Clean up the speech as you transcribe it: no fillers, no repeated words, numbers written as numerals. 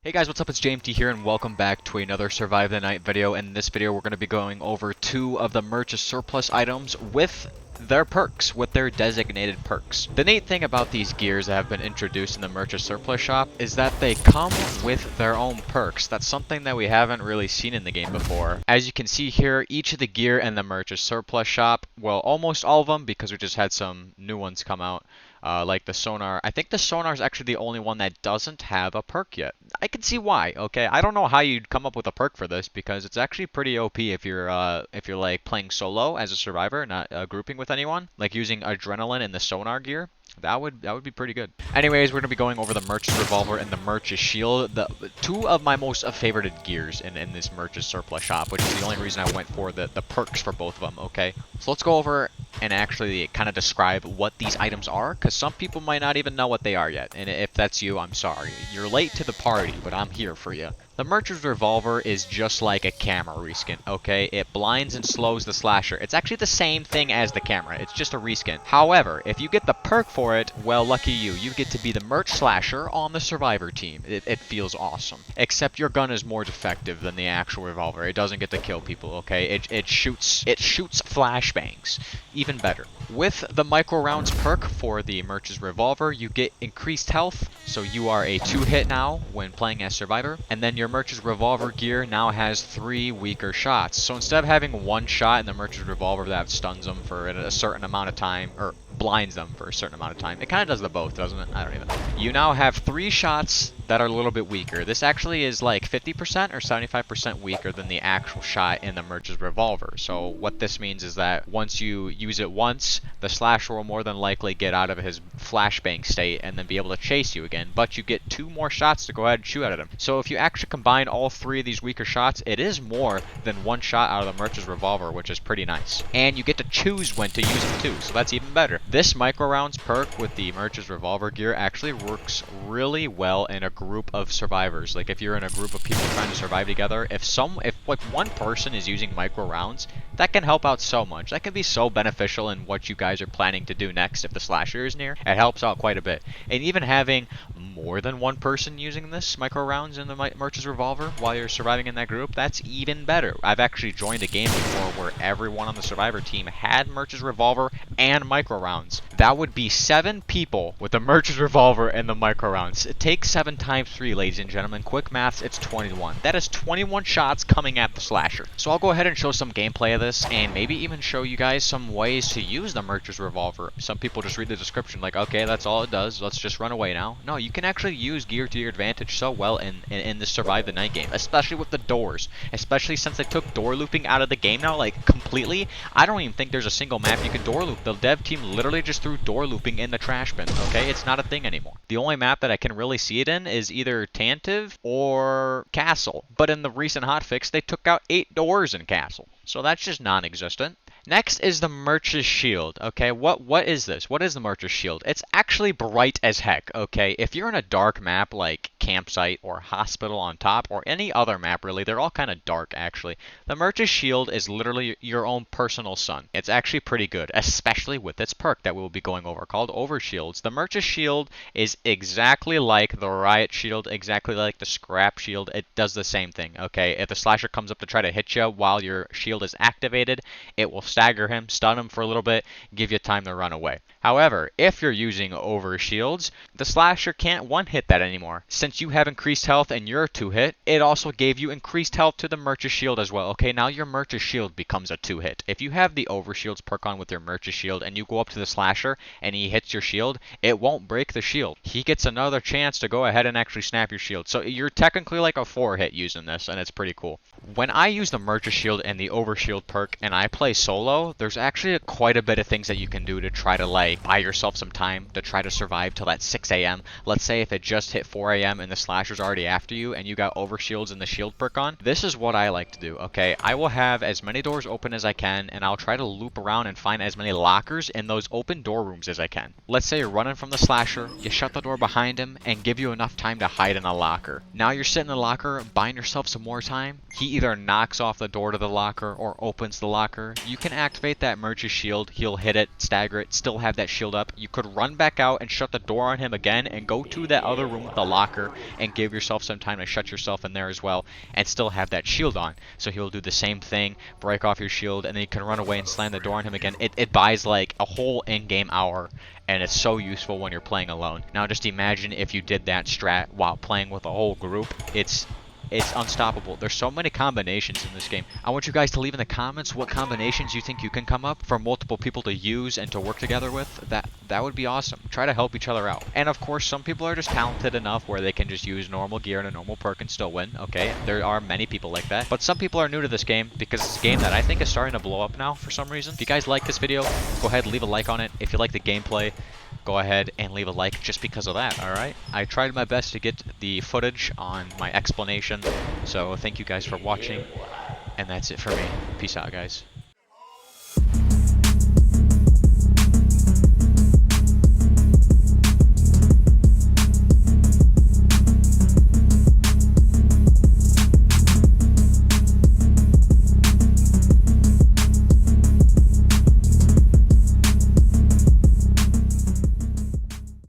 Hey guys, what's up? It's JMT here and welcome back to another Survive the Night video. In this video we're going to be going over two of the merch's surplus items with their perks, with their designated perks. The neat thing about these gears that have been introduced in the merch's surplus shop is that they come with their own perks. That's something that we haven't really seen in the game before. As you can see here, each of the gear in the merch's surplus shop, well, almost all of them, because we just had some new ones come out. Like the sonar. I think the sonar is actually the only one that doesn't have a perk yet. I can see why. Okay, I don't know how you'd come up with a perk for this because it's actually pretty OP if you're like playing solo as a survivor, not grouping with anyone, like using adrenaline in the sonar gear. That would be pretty good. Anyways, we're gonna be going over the Merch's Revolver and the Merch's Shield, the two of my most favorited gears in this Merch's surplus shop, which is the only reason I went for the perks for both of them. Okay, so let's go over and actually kind of describe what these items are, because some people might not even know what they are yet. And if that's you, I'm sorry. You're late to the party, but I'm here for you. The Merch's Revolver is just like a camera reskin, okay? It blinds and slows the slasher. It's actually the same thing as the camera. It's just a reskin. However, if you get the perk for it, well, lucky you. You get to be the merch slasher on the survivor team. It feels awesome. Except your gun is more defective than the actual revolver. It doesn't get to kill people, okay? It shoots flashbangs. Even better. With the micro rounds perk for the Merch's Revolver, you get increased health, so you are a 2-hit now when playing as survivor, and then your Merch's Revolver gear now has 3 weaker shots. So instead of having 1 shot in the Merch's Revolver that stuns them for a certain amount of time, or blinds them for a certain amount of time. It kind of does the both, doesn't it? I don't even know. You now have 3 shots that are a little bit weaker. This actually is like 50% or 75% weaker than the actual shot in the Merch's Revolver. So what this means is that once you use it once, the slasher will more than likely get out of his flashbang state and then be able to chase you again, but you get 2 more shots to go ahead and shoot at him. So if you actually combine all 3 of these weaker shots, it is more than 1 shot out of the Merch's Revolver, which is pretty nice. And you get to choose when to use it too, so that's even better. This micro rounds perk with the Merch's Revolver gear actually works really well in a group of survivors. Like if you're in a group of people trying to survive together, if like one person is using micro rounds, that can help out so much. That can be so beneficial in what you guys are planning to do next if the slasher is near. It helps out quite a bit. And even having more than one person using this micro rounds in the Merch's Revolver while you're surviving in that group, that's even better. I've actually joined a game before where everyone on the survivor team had Merch's Revolver and micro rounds. That would be 7 people with the Merch's Revolver and the micro rounds. It takes 7 times 3, ladies and gentlemen. Quick maths, it's 21. That is 21 shots coming at the slasher. So I'll go ahead and show some gameplay of this and maybe even show you guys some ways to use the Merch's Revolver. Some people just read the description like, okay, that's all it does. Let's just run away now. No, you can actually use gear to your advantage so well in the Survive the Night game, especially with the doors. Especially since they took door looping out of the game now, like completely. I don't even think there's a single map you can door loop. The dev team literally just threw door looping in the trash bin, okay? It's not a thing anymore. The only map that I can really see it in is either Tantive or Castle. But in the recent hotfix, they took out 8 doors in Castle. So that's just non-existent. Next is the Merch's Shield, okay? What is this? What is the Merch's Shield? It's actually bright as heck, okay? If you're in a dark map like Campsite or Hospital on Top or any other map really, they're all kind of dark actually. The Merch's Shield is literally your own personal sun. It's actually pretty good, especially with its perk that we'll be going over called Overshields. The Merch's Shield is exactly like the Riot Shield, exactly like the Scrap Shield. It does the same thing, okay? If the slasher comes up to try to hit you while your shield is activated, it will stagger him, stun him for a little bit, give you time to run away. However, if you're using Overshields, the slasher can't one-hit that anymore. Since you have increased health and you're a 2-hit, it also gave you increased health to the Merch's Shield as well. Okay, now your Merch's Shield becomes a 2-hit. If you have the Overshields perk on with your Merch's Shield and you go up to the slasher and he hits your shield, it won't break the shield. He gets another chance to go ahead and actually snap your shield. So you're technically like a 4-hit using this, and it's pretty cool. When I use the Merch's Shield and the Overshield perk and I play solo, there's actually quite a bit of things that you can do to try to like buy yourself some time to try to survive till that 6 a.m. Let's say if it just hit 4 a.m. and the slasher's already after you and you got Overshields and the shield perk on. This is what I like to do, okay? I will have as many doors open as I can and I'll try to loop around and find as many lockers in those open door rooms as I can. Let's say you're running from the slasher, you shut the door behind him and give you enough time to hide in a locker. Now you're sitting in the locker, buying yourself some more time. He either knocks off the door to the locker or opens the locker. You can can activate that Murch's shield, he'll hit it, stagger it, still have that shield up. You could run back out and shut the door on him again and go to that other room with the locker and give yourself some time to shut yourself in there as well and still have that shield on. So he'll do the same thing, break off your shield, and then you can run away and slam the door on him again. It buys like a whole in-game hour, and it's so useful when you're playing alone. Now just imagine if you did that strat while playing with a whole group. It's unstoppable. There's so many combinations in this game. I want you guys to leave in the comments what combinations you think you can come up for multiple people to use and to work together with. That would be awesome. Try to help each other out. And of course, some people are just talented enough where they can just use normal gear and a normal perk and still win. Okay, there are many people like that. But some people are new to this game because it's a game that I think is starting to blow up now for some reason. If you guys like this video, go ahead and leave a like on it. If you like the gameplay, go ahead and leave a like just because of that, alright? I tried my best to get the footage on my explanation, so thank you guys for watching, and that's it for me. Peace out, guys.